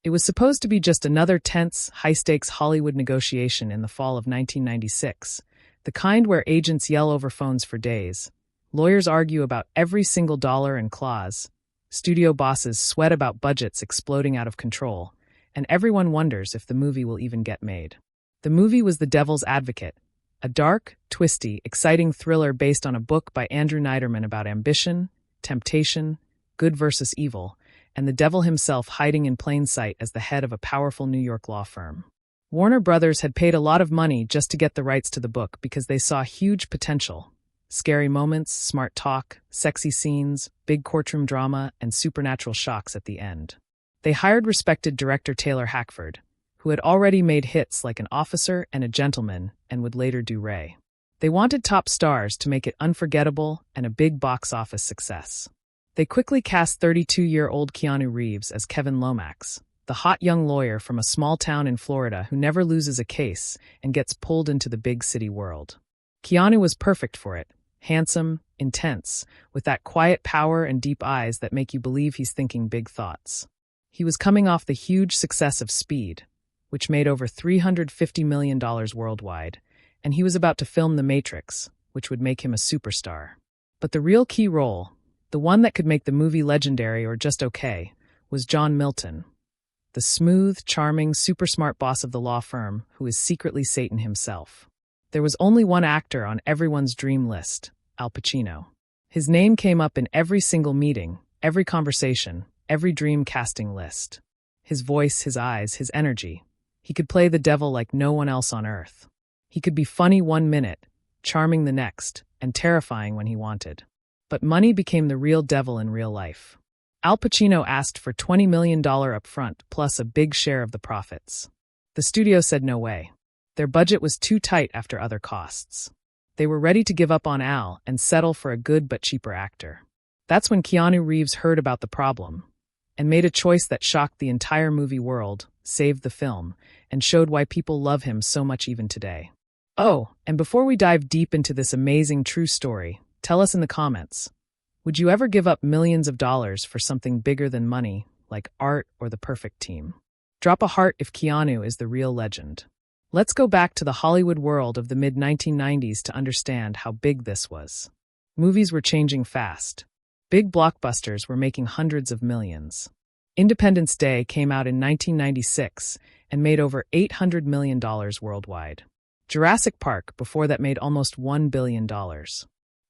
It was supposed to be just another tense, high-stakes Hollywood negotiation in the fall of 1996, the kind where agents yell over phones for days, lawyers argue about every single dollar and clause, studio bosses sweat about budgets exploding out of control, and everyone wonders if the movie will even get made. The movie was The Devil's Advocate, a dark, twisty, exciting thriller based on a book by Andrew Neiderman about ambition, temptation, good versus evil, and the devil himself hiding in plain sight as the head of a powerful New York law firm. Warner Brothers had paid a lot of money just to get the rights to the book because they saw huge potential. Scary moments, smart talk, sexy scenes, big courtroom drama, and supernatural shocks at the end. They hired respected director Taylor Hackford, who had already made hits like An Officer and A Gentleman and would later do Ray. They wanted top stars to make it unforgettable and a big box office success. They quickly cast 32-year-old Keanu Reeves as Kevin Lomax, the hot young lawyer from a small town in Florida who never loses a case and gets pulled into the big city world. Keanu was perfect for it, handsome, intense, with that quiet power and deep eyes that make you believe he's thinking big thoughts. He was coming off the huge success of Speed, which made over $350 million worldwide, and he was about to film The Matrix, which would make him a superstar. But the real key role, the one that could make the movie legendary or just okay, was John Milton, the smooth, charming, super-smart boss of the law firm who is secretly Satan himself. There was only one actor on everyone's dream list, Al Pacino. His name came up in every single meeting, every conversation, every dream casting list. His voice, his eyes, his energy. He could play the devil like no one else on earth. He could be funny one minute, charming the next, and terrifying when he wanted. But money became the real devil in real life. Al Pacino asked for $20 million up front, plus a big share of the profits. The studio said no way. Their budget was too tight after other costs. They were ready to give up on Al and settle for a good but cheaper actor. That's when Keanu Reeves heard about the problem and made a choice that shocked the entire movie world, saved the film, and showed why people love him so much even today. Oh, and before we dive deep into this amazing true story, tell us in the comments, would you ever give up millions of dollars for something bigger than money, like art or the perfect team? Drop a heart if Keanu is the real legend. Let's go back to the Hollywood world of the mid-1990s to understand how big this was. Movies were changing fast. Big blockbusters were making hundreds of millions. Independence Day came out in 1996 and made over $800 million worldwide. Jurassic Park before that made almost $1 billion.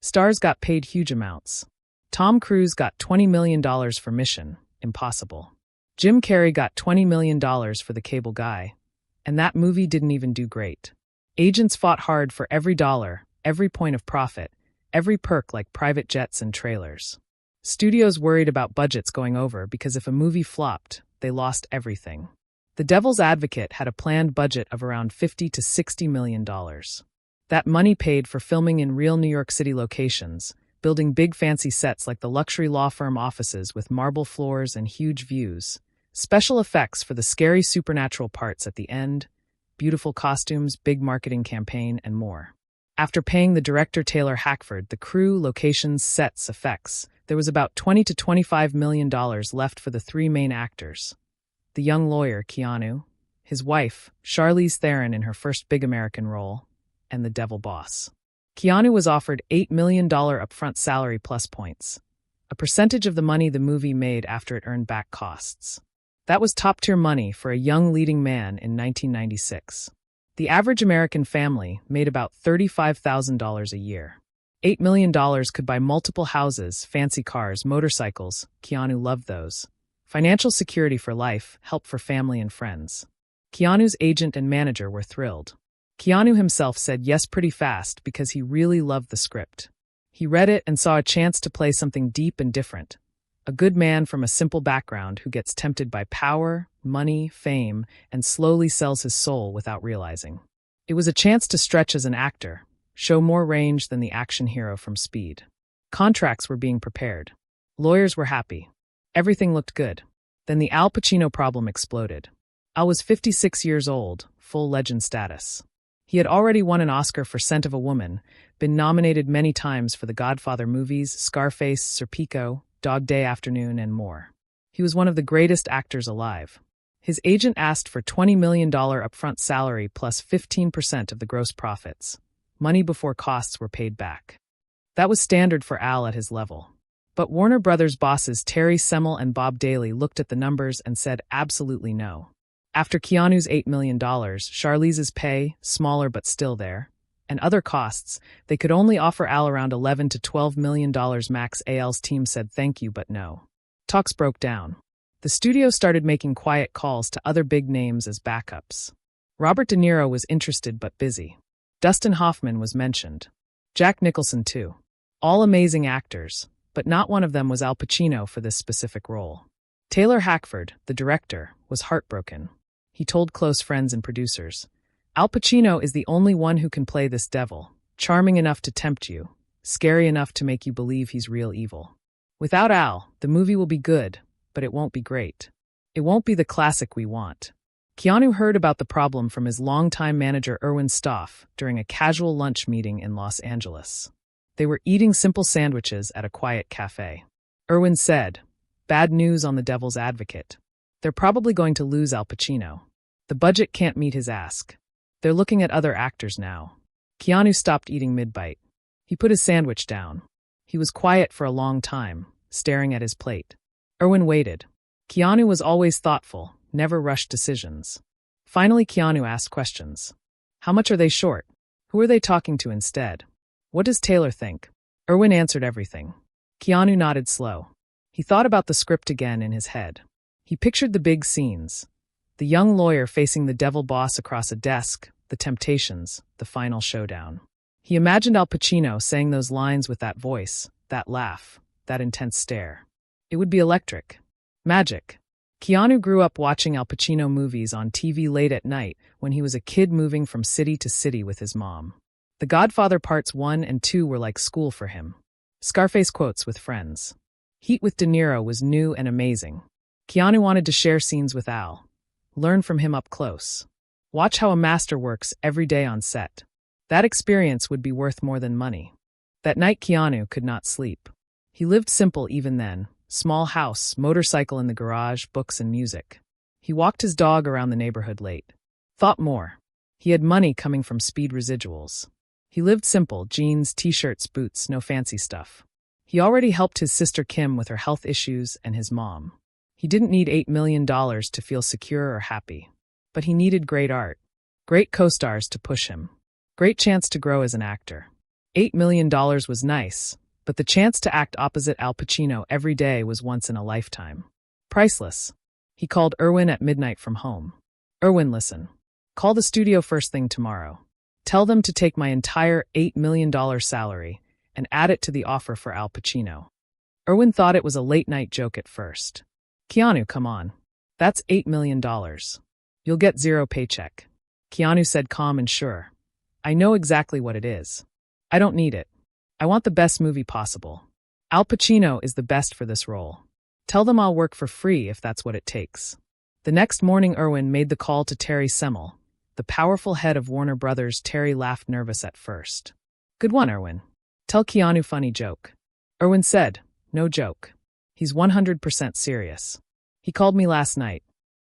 Stars got paid huge amounts. Tom Cruise got $20 million for Mission Impossible. Jim Carrey got $20 million for The Cable Guy, and that movie didn't even do great. Agents fought hard for every dollar, every point of profit, every perk like private jets and trailers. Studios worried about budgets going over because if a movie flopped, they lost everything. The Devil's Advocate had a planned budget of around $50 to $60 million. That money paid for filming in real New York City locations, building big fancy sets like the luxury law firm offices with marble floors and huge views, special effects for the scary supernatural parts at the end, beautiful costumes, big marketing campaign, and more. After paying the director Taylor Hackford, the crew, locations, sets, effects, there was about $20 to $25 million left for the three main actors. The young lawyer, Keanu, his wife, Charlize Theron in her first big American role, and the devil boss. Keanu was offered $8 million upfront salary plus points, a percentage of the money the movie made after it earned back costs. That was top-tier money for a young leading man in 1996. The average American family made about $35,000 a year. $8 million could buy multiple houses, fancy cars, motorcycles. Keanu loved those. Financial security for life, help for family and friends. Keanu's agent and manager were thrilled. Keanu himself said yes pretty fast because he really loved the script. He read it and saw a chance to play something deep and different. A good man from a simple background who gets tempted by power, money, fame, and slowly sells his soul without realizing. It was a chance to stretch as an actor, show more range than the action hero from Speed. Contracts were being prepared. Lawyers were happy. Everything looked good. Then the Al Pacino problem exploded. Al was 56 years old, full legend status. He had already won an Oscar for Scent of a Woman, been nominated many times for the Godfather movies, Scarface, Serpico, Dog Day Afternoon, and more. He was one of the greatest actors alive. His agent asked for $20 million upfront salary plus 15% of the gross profits. Money before costs were paid back. That was standard for Al at his level. But Warner Brothers bosses Terry Semel and Bob Daly looked at the numbers and said absolutely no. After Keanu's $8 million, Charlize's pay, smaller but still there, and other costs, they could only offer Al around $11 to $12 million max. Al's team said thank you but no. Talks broke down. The studio started making quiet calls to other big names as backups. Robert De Niro was interested but busy. Dustin Hoffman was mentioned. Jack Nicholson too. All amazing actors, but not one of them was Al Pacino for this specific role. Taylor Hackford, the director, was heartbroken. He told close friends and producers, Al Pacino is the only one who can play this devil, charming enough to tempt you, scary enough to make you believe he's real evil. Without Al, the movie will be good, but it won't be great. It won't be the classic we want. Keanu heard about the problem from his longtime manager Erwin Stoff during a casual lunch meeting in Los Angeles. They were eating simple sandwiches at a quiet cafe. Erwin said, "Bad news on The Devil's Advocate. They're probably going to lose Al Pacino. The budget can't meet his ask. They're looking at other actors now." Keanu stopped eating mid-bite. He put his sandwich down. He was quiet for a long time, staring at his plate. Erwin waited. Keanu was always thoughtful, never rushed decisions. Finally, Keanu asked questions. How much are they short? Who are they talking to instead? What does Taylor think? Erwin answered everything. Keanu nodded slow. He thought about the script again in his head. He pictured the big scenes. The young lawyer facing the devil boss across a desk, the temptations, the final showdown. He imagined Al Pacino saying those lines with that voice, that laugh, that intense stare. It would be electric. Magic. Keanu grew up watching Al Pacino movies on TV late at night when he was a kid moving from city to city with his mom. The Godfather Parts 1 and 2 were like school for him. Scarface quotes with friends. Heat with De Niro was new and amazing. Keanu wanted to share scenes with Al. Learn from him up close. Watch how a master works every day on set. That experience would be worth more than money. That night Keanu could not sleep. He lived simple even then. Small house, motorcycle in the garage, books and music. He walked his dog around the neighborhood late. Thought more. He had money coming from speed residuals. He lived simple, jeans, t-shirts, boots, no fancy stuff. He already helped his sister Kim with her health issues and his mom. He didn't need $8 million to feel secure or happy. But he needed great art. Great co-stars to push him. Great chance to grow as an actor. $8 million was nice, but the chance to act opposite Al Pacino every day was once in a lifetime. Priceless. He called Erwin at midnight from home. Erwin, listen. Call the studio first thing tomorrow. Tell them to take my entire $8 million salary and add it to the offer for Al Pacino. Erwin thought it was a late-night joke at first. Keanu, come on. That's $8 million. You'll get zero paycheck. Keanu said calm and sure. I know exactly what it is. I don't need it. I want the best movie possible. Al Pacino is the best for this role. Tell them I'll work for free if that's what it takes. The next morning Erwin made the call to Terry Semel. The powerful head of Warner Brothers. Terry laughed nervous at first. Good one, Erwin. Tell Keanu funny joke. Erwin said, no joke. He's 100% serious. He called me last night.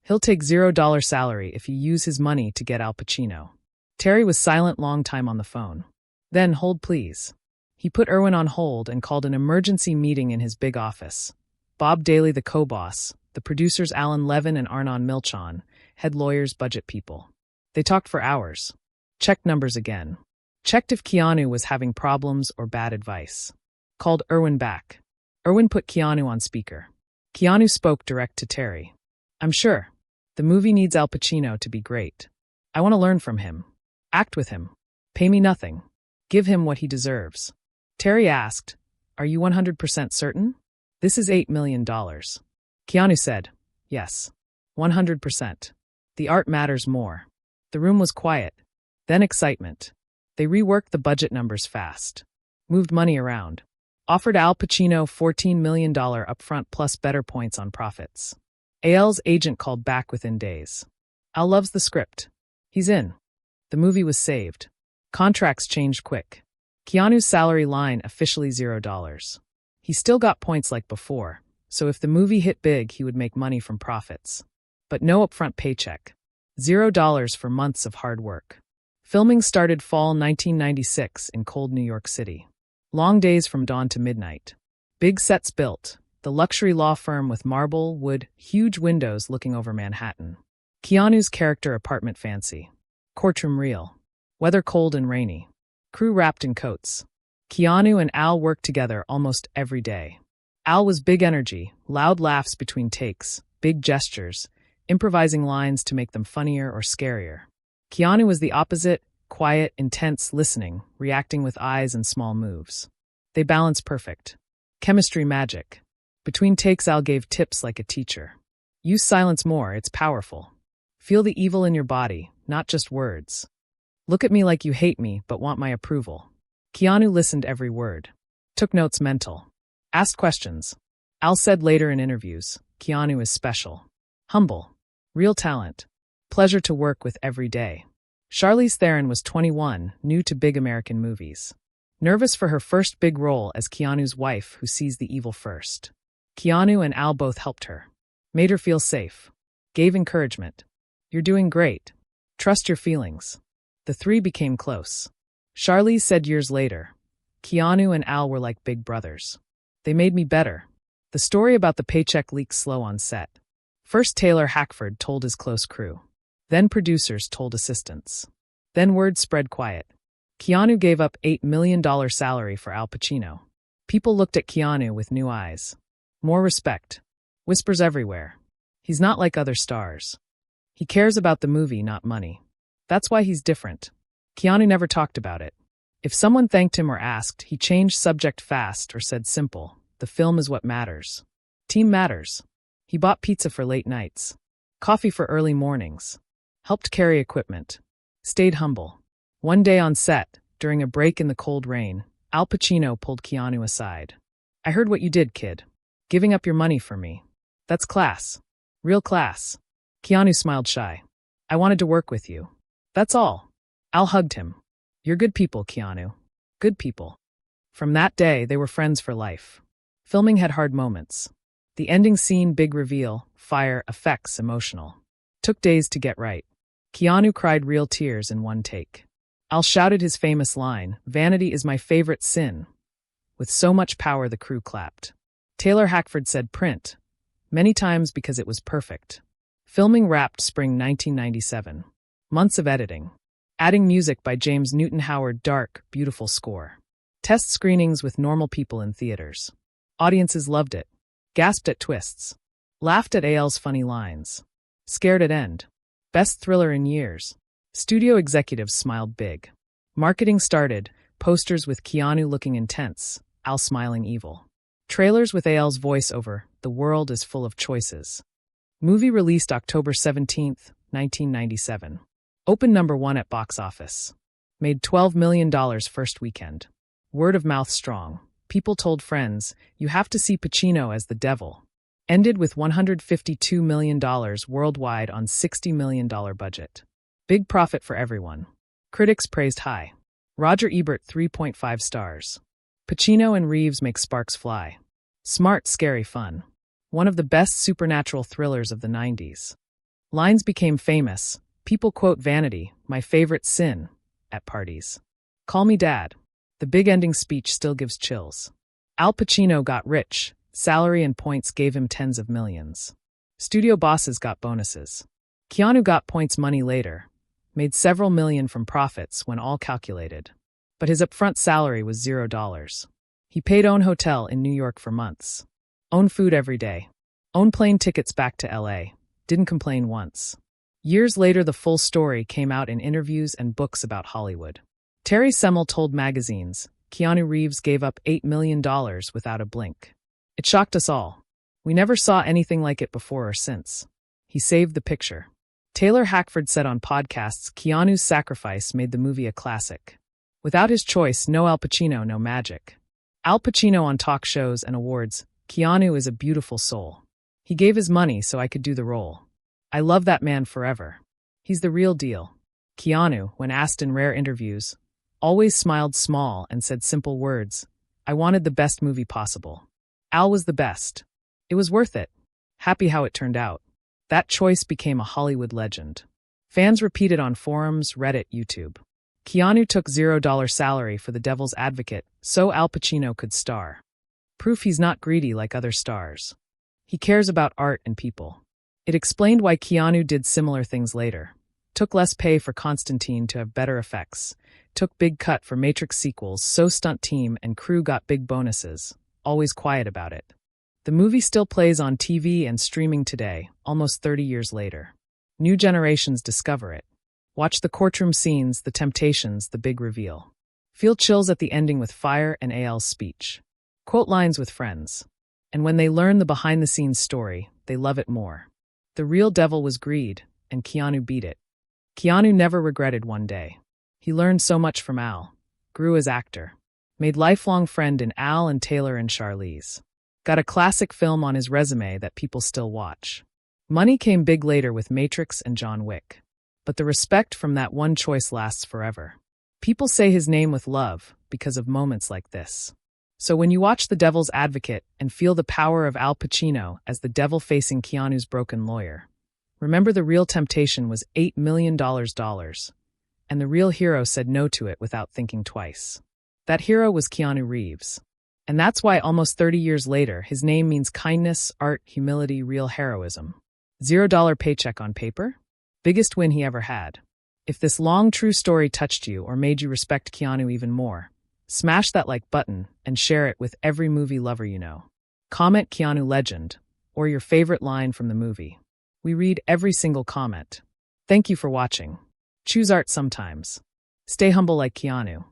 He'll take $0 salary if you use his money to get Al Pacino. Terry was silent long time on the phone. Then, hold please. He put Erwin on hold and called an emergency meeting in his big office. Bob Daly, the co-boss, the producers Alan Levin and Arnon Milchan, head lawyers, budget people. They talked for hours. Checked numbers again. Checked if Keanu was having problems or bad advice. Called Erwin back. Erwin put Keanu on speaker. Keanu spoke direct to Terry. I'm sure. The movie needs Al Pacino to be great. I want to learn from him. Act with him. Pay me nothing. Give him what he deserves. Terry asked, are you 100% certain? This is $8 million. Keanu said, yes. 100%. The art matters more. The room was quiet. Then excitement. They reworked the budget numbers fast. Moved money around. Offered Al Pacino $14 million upfront plus better points on profits. Al's agent called back within days. Al loves the script. He's in. The movie was saved. Contracts changed quick. Keanu's salary line officially $0. He still got points like before, so if the movie hit big he would make money from profits. but no upfront paycheck. $0 for months of hard work. Filming started fall 1996 in cold New York City. Long days from dawn to midnight. Big sets built. The luxury law firm with marble, wood, huge windows looking over Manhattan. Keanu's character apartment fancy. Courtroom real. Weather cold and rainy. Crew wrapped in coats. Keanu and Al worked together almost every day. Al was big energy, loud laughs between takes, big gestures, improvising lines to make them funnier or scarier. Keanu was the opposite, quiet, intense, listening, reacting with eyes and small moves. They balanced perfect. Chemistry magic. Between takes, Al gave tips like a teacher. Use silence more, it's powerful. Feel the evil in your body, not just words. Look at me like you hate me but want my approval. Keanu listened every word. Took notes mental. Asked questions. Al said later in interviews, Keanu is special. Humble. Real talent. Pleasure to work with every day. Charlize Theron was 21, new to big American movies. Nervous for her first big role as Keanu's wife who sees the evil first. Keanu and Al both helped her. Made her feel safe. Gave encouragement. You're doing great. Trust your feelings. The three became close. Charlize said years later, Keanu and Al were like big brothers. They made me better. The story about the paycheck leaked slow on set. First Taylor Hackford told his close crew. Then producers told assistants. Then word spread quiet. Keanu gave up $8 million salary for Al Pacino. People looked at Keanu with new eyes. More respect. Whispers everywhere. He's not like other stars. He cares about the movie, not money. That's why he's different. Keanu never talked about it. If someone thanked him or asked, he changed subject fast or said simple, the film is what matters. Team matters. He bought pizza for late nights. Coffee for early mornings. Helped carry equipment. Stayed humble. One day on set, during a break in the cold rain, Al Pacino pulled Keanu aside. I heard what you did, kid. Giving up your money for me. That's class. Real class. Keanu smiled shy. I wanted to work with you. That's all. Al hugged him. You're good people, Keanu. Good people. From that day, they were friends for life. Filming had hard moments. The ending scene, big reveal, fire, effects, emotional. Took days to get right. Keanu cried real tears in one take. Al shouted his famous line, "Vanity is my favorite sin." With so much power, the crew clapped. Taylor Hackford said print, many times because it was perfect. Filming wrapped spring 1997. Months of editing. Adding music by James Newton Howard, dark, beautiful score. Test screenings with normal people in theaters. Audiences loved it. Gasped at twists. Laughed at AL's funny lines. Scared at end. Best thriller in years. Studio executives smiled big. Marketing started, posters with Keanu looking intense, Al smiling evil. Trailers with AL's voiceover, the world is full of choices. Movie released October 17, 1997. Opened #1 at box office. Made $12 million first weekend. Word of mouth strong. People told friends, you have to see Pacino as the devil. Ended with $152 million worldwide on $60 million budget. Big profit for everyone. Critics praised high. Roger Ebert 3.5 stars. Pacino and Reeves make sparks fly. Smart, scary fun. One of the best supernatural thrillers of the 90s. Lines became famous. People quote Vanity, my favorite sin, at parties. Call me Dad. The big ending speech still gives chills. Al Pacino got rich. Salary and points gave him tens of millions. Studio bosses got bonuses. Keanu got points money later. Made several million from profits when all calculated. But his upfront salary was $0. He paid own hotel in New York for months. Own food every day. Own plane tickets back to LA. Didn't complain once. Years later, the full story came out in interviews and books about Hollywood. Terry Semel told magazines, Keanu Reeves gave up $8 million without a blink. It shocked us all. We never saw anything like it before or since. He saved the picture. Taylor Hackford said on podcasts, Keanu's sacrifice made the movie a classic. Without his choice, no Al Pacino, no magic. Al Pacino on talk shows and awards, Keanu is a beautiful soul. He gave his money so I could do the role. I love that man forever. He's the real deal. Keanu, when asked in rare interviews, always smiled small and said simple words, I wanted the best movie possible. Al was the best. It was worth it. Happy how it turned out. That choice became a Hollywood legend. Fans repeated on forums, Reddit, YouTube. Keanu took $0 salary for The Devil's Advocate so Al Pacino could star. Proof he's not greedy like other stars. He cares about art and people. It explained why Keanu did similar things later. Took less pay for Constantine to have better effects. Took big cut for Matrix sequels so stunt team and crew got big bonuses. Always quiet about it. The movie still plays on TV and streaming today, almost 30 years later. New generations discover it. Watch the courtroom scenes, the temptations, the big reveal. Feel chills at the ending with Fire and AL's speech. Quote lines with friends. And when they learn the behind-the-scenes story, they love it more. The real devil was greed, and Keanu beat it. Keanu never regretted one day. He learned so much from Al, grew as actor, made lifelong friend in Al and Taylor and Charlize. Got a classic film on his resume that people still watch. Money came big later with Matrix and John Wick. But the respect from that one choice lasts forever. People say his name with love because of moments like this. So when you watch The Devil's Advocate and feel the power of Al Pacino as the devil facing Keanu's broken lawyer, remember the real temptation was $8 million, and the real hero said no to it without thinking twice. That hero was Keanu Reeves. And that's why almost 30 years later, his name means kindness, art, humility, real heroism. $0 paycheck on paper? Biggest win he ever had. If this long, true story touched you or made you respect Keanu even more, smash that like button and share it with every movie lover you know. Comment Keanu legend or your favorite line from the movie. We read every single comment. Thank you for watching. Choose art sometimes. Stay humble like Keanu.